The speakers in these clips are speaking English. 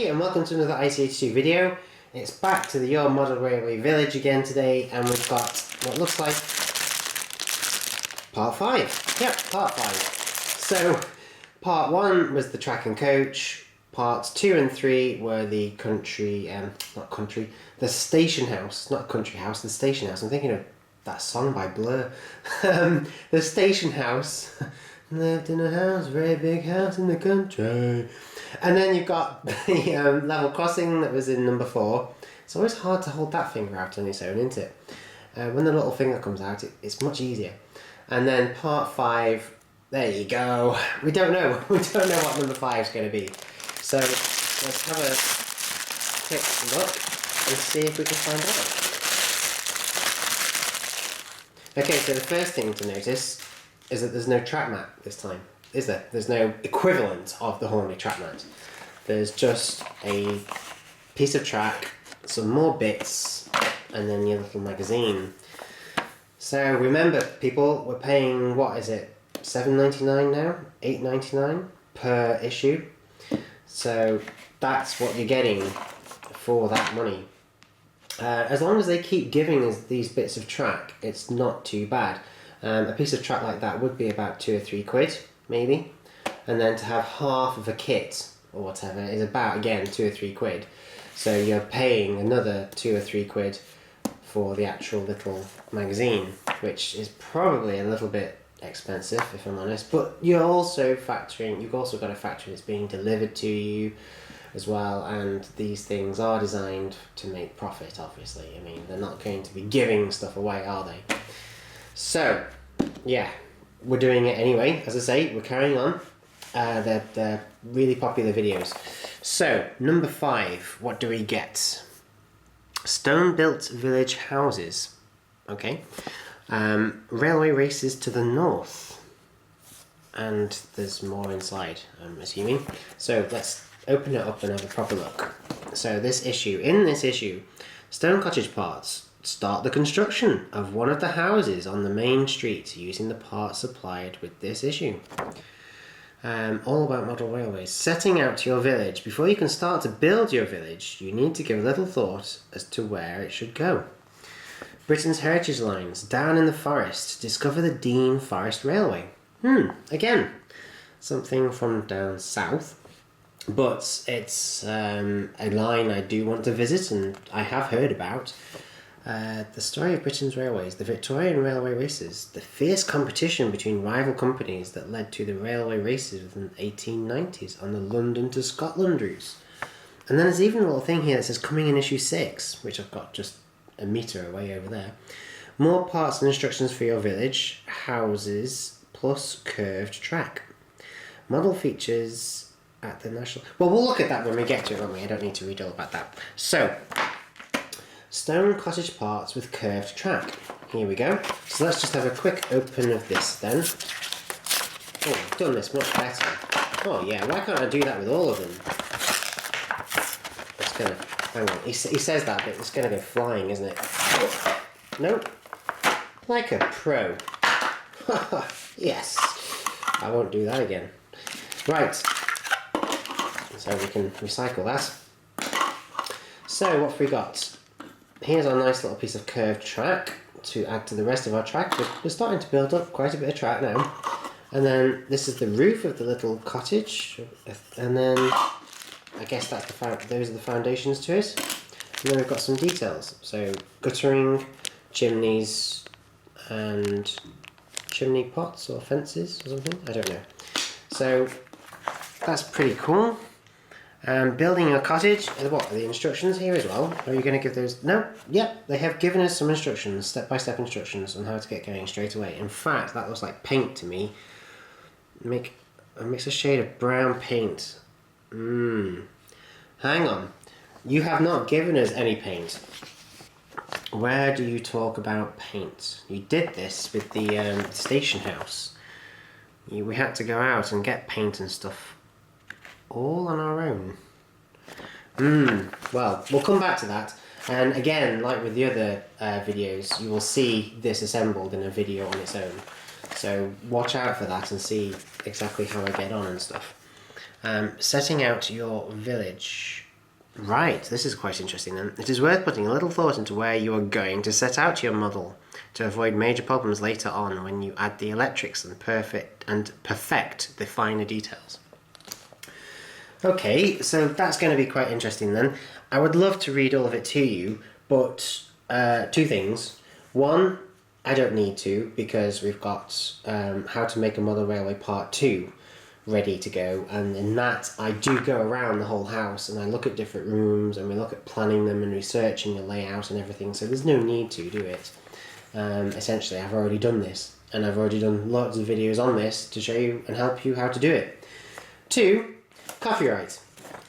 Hey, and welcome to another ICH2 video. It's back to the Your Model Railway Village again today, and we've got what looks like part 5. Yep, part 5. So, part 1 was the track and coach. Parts 2 and 3 were the the station house. Not country house, the station house. I'm thinking of that song by Blur. The station house. Lived in a house, very big house in the country. And then you've got the level crossing that was in number 4. It's always hard to hold that finger out on its own, isn't it? When the little finger comes out, it's much easier. And then part 5, there you go. We don't know. We don't know what number 5 is going to be. So let's have a quick look and see if we can find out. Okay, so the first thing to notice is that there's no track mat this time, is there? There's no equivalent of the Hornby track mat. There's just a piece of track, some more bits, and then your little magazine. So remember, people, we're paying, what is it, $7.99 now? $8.99 per issue. So that's what you're getting for that money. As long as they keep giving us these bits of track, it's not too bad. A piece of track like that would be about £2 or £3, maybe. And then to have half of a kit, or whatever, is about, again, £2 or £3. So you're paying another £2 or £3 for the actual little magazine, which is probably a little bit expensive, if I'm honest. But you've also got to factor in it's being delivered to you as well, and these things are designed to make profit, obviously. I mean, they're not going to be giving stuff away, are they? So, yeah, we're doing it anyway. As I say, we're carrying on. They're really popular videos. So, number 5, what do we get? Stone-built village houses. Okay. Railway races to the north. And there's more inside, I'm assuming. So, let's open it up and have a proper look. So, in this issue, Stone Cottage parts start the construction of one of the houses on the main street using the parts supplied with this issue. All about model railways. Setting out your village. Before you can start to build your village, you need to give a little thought as to where it should go. Britain's heritage lines. Down in the forest. Discover the Dean Forest Railway. Again, something from down south. But it's a line I do want to visit and I have heard about. The story of Britain's railways, the Victorian railway races, the fierce competition between rival companies that led to the railway races in the 1890s on the London to Scotland routes. And then there's even a little thing here that says coming in issue 6, which I've got just a metre away over there. More parts and instructions for your village, houses, plus curved track. Model features at the national... Well, we'll look at that when we get to it, won't we? I don't need to read all about that. So, Stone Cottage parts with curved track. Here we go. So let's just have a quick open of this then. Oh, I've done this much better. Oh yeah, why can't I do that with all of them? It's gonna... Hang on, he says that, but it's gonna go flying, isn't it? Nope. Like a pro. Yes. I won't do that again. Right. So we can recycle that. So what have we got? Here's our nice little piece of curved track to add to the rest of our track. We're starting to build up quite a bit of track now. And then this is the roof of the little cottage. And then I guess that's those are the foundations to it. And then we've got some details. So guttering, chimneys, and chimney pots or fences or something. I don't know. So that's pretty cool. Building a cottage, what are the instructions here as well? Are you going to give those? No, yep, they have given us some instructions, step-by-step instructions on how to get going straight away. In fact, that looks like paint to me. Mix a shade of brown paint. Hang on, you have not given us any paint. Where do you talk about paint? You did this with the station house. We had to go out and get paint and stuff all on our own. Well, we'll come back to that. And again, like with the other videos, you will see this assembled in a video on its own. So watch out for that and see exactly how I get on and stuff. Setting out your village. Right, this is quite interesting then. It is worth putting a little thought into where you are going to set out your model to avoid major problems later on when you add the electrics and perfect the finer details. Okay, so that's going to be quite interesting then. I would love to read all of it to you, but two things. One, I don't need to because we've got How to Make a Model Railway Part 2 ready to go, and in that I do go around the whole house and I look at different rooms and we look at planning them and researching the layout and everything, so there's no need to do it. Essentially I've already done this and I've already done lots of videos on this to show you and help you how to do it. Two, copyright.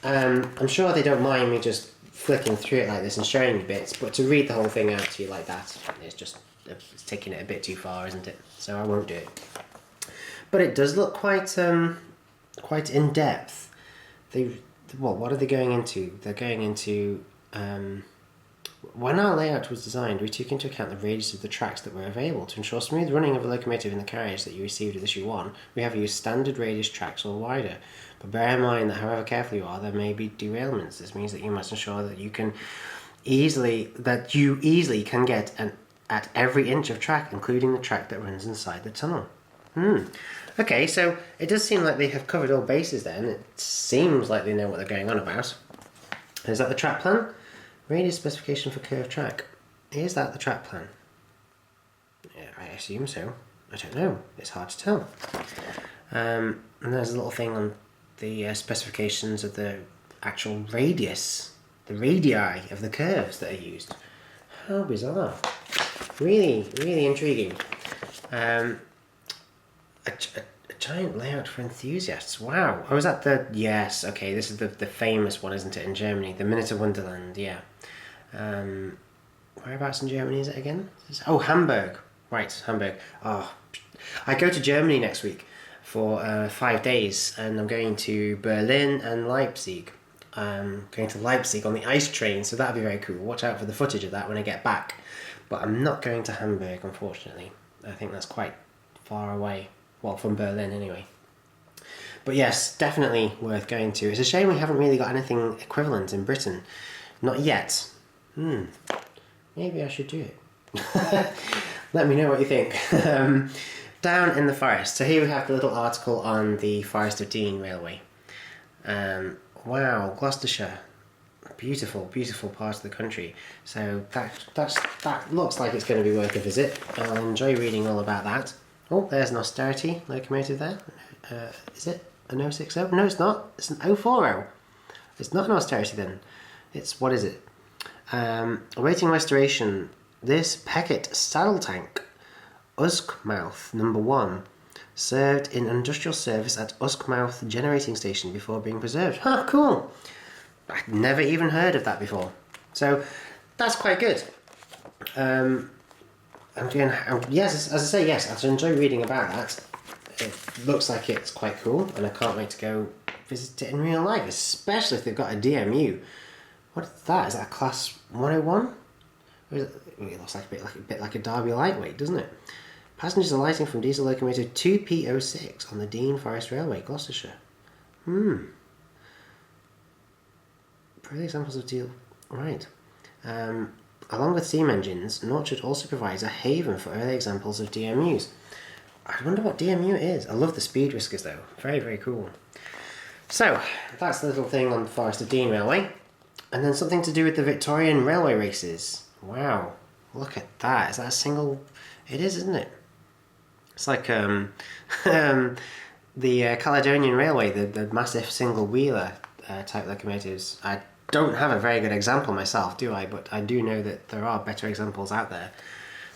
I'm sure they don't mind me just flicking through it like this and showing you bits, but to read the whole thing out to you like that, it's taking it a bit too far, isn't it? So I won't do it. But it does look quite in depth. What are they going into? They're going into when our layout was designed, we took into account the radius of the tracks that were available to ensure smooth running of a locomotive in the carriage that you received with issue 1. We have used standard radius tracks or wider, but bear in mind that however careful you are, there may be derailments. This means that you must ensure that you easily can get at every inch of track, including the track that runs inside the tunnel. Okay, so it does seem like they have covered all bases then. It seems like they know what they're going on about. Is that the track plan? Radius specification for curved track. Is that the track plan? Yeah, I assume so. I don't know. It's hard to tell. And there's a little thing on the specifications of the actual radius, the radii of the curves that are used. How bizarre. Really, really intriguing. A giant layout for enthusiasts. Wow. Oh, is that the... Yes, okay, this is the famous one, isn't it, in Germany? The Miniatur Wunderland, yeah. Whereabouts in Germany is it again? Oh, Hamburg. Right, Hamburg. Oh, I go to Germany next week for 5 days, and I'm going to Berlin and Leipzig. I'm going to Leipzig on the ice train, so that'll be very cool. Watch out for the footage of that when I get back. But I'm not going to Hamburg, unfortunately. I think that's quite far away. Well, from Berlin anyway. But yes, definitely worth going to. It's a shame we haven't really got anything equivalent in Britain. Not yet. Maybe I should do it. Let me know what you think. Down in the forest. So here we have the little article on the Forest of Dean Railway. Wow, Gloucestershire. Beautiful, beautiful part of the country. So that looks like it's going to be worth a visit. I'll enjoy reading all about that. Oh, there's an austerity locomotive there. Is it an 060? No, it's not. It's an 040. It's not an austerity then. It's, what is it? Awaiting restoration. This Peckett saddle tank, Uskmouth number 1, served in industrial service at Uskmouth generating station before being preserved. Huh, cool. I'd never even heard of that before. So that's quite good. Yes, as I say, yes, I enjoy reading about that. It looks like it's quite cool, and I can't wait to go visit it in real life, especially if they've got a DMU. What is that? Is that a class 101? Or is it looks like a bit like a Derby lightweight, doesn't it? Passengers alighting from diesel locomotive 2P06 on the Dean Forest Railway, Gloucestershire. Further examples of deal. Right. Along with steam engines, Norchard also provides a haven for early examples of DMUs. I wonder what DMU is. I love the speed whiskers though. Very, very cool. So, that's the little thing on the Forest of Dean Railway. And then something to do with the Victorian railway races. Wow. Look at that. Is that a single... It is, isn't it? It's like the Caledonian Railway, the massive single-wheeler type locomotives. I don't have a very good example myself, do I? But I do know that there are better examples out there.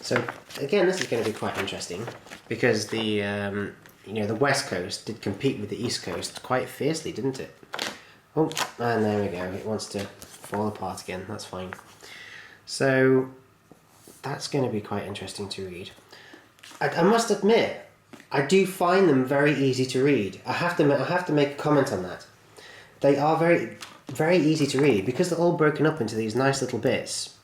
So again, this is going to be quite interesting because the West Coast did compete with the East Coast quite fiercely, didn't it? Oh, and there we go. It wants to fall apart again. That's fine. So that's going to be quite interesting to read. I must admit, I do find them very easy to read. I have to make a comment on that. They are very, very easy to read because they're all broken up into these nice little bits.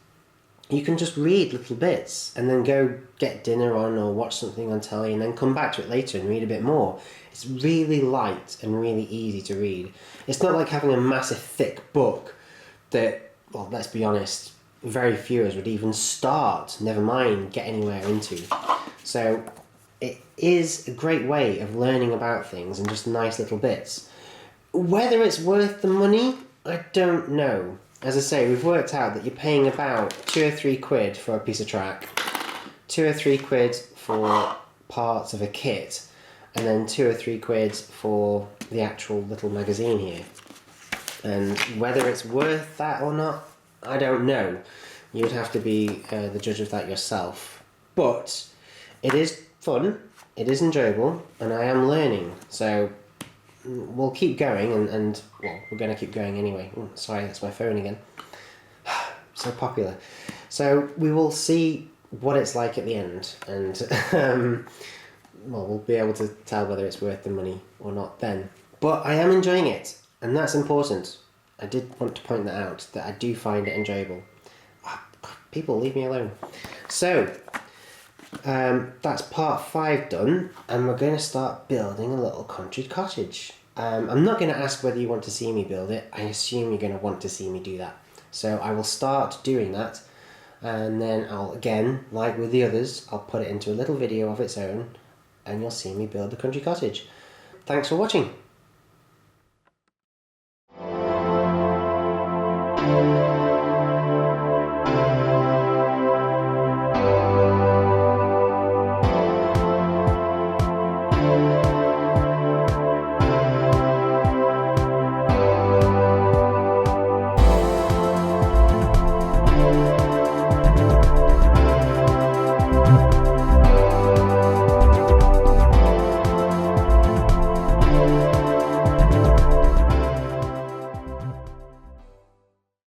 You can just read little bits and then go get dinner on or watch something on telly and then come back to it later and read a bit more. It's really light and really easy to read. It's not like having a massive thick book that, well, let's be honest, very few of us would even start, never mind get anywhere into. So it is a great way of learning about things and just nice little bits. Whether it's worth the money, I don't know. As I say, we've worked out that you're paying about 2 or 3 quid for a piece of track, 2 or 3 quid for parts of a kit, and then 2 or 3 quid for the actual little magazine here. And whether it's worth that or not, I don't know. You would have to be the judge of that yourself. But it is fun, it is enjoyable, and I am learning. So we'll keep going, and well, we're going to keep going anyway. Oh, sorry, that's my phone again. So popular. So we will see what it's like at the end, and well, we'll be able to tell whether it's worth the money or not then. But I am enjoying it, and that's important. I did want to point that out, that I do find it enjoyable. People, leave me alone. So that's part 5 done, and we're going to start building a little country cottage. I'm not going to ask whether you want to see me build it. I assume you're going to want to see me do that. So I will start doing that, and then I'll, again, like with the others, I'll put it into a little video of its own, and you'll see me build the country cottage. Thanks for watching.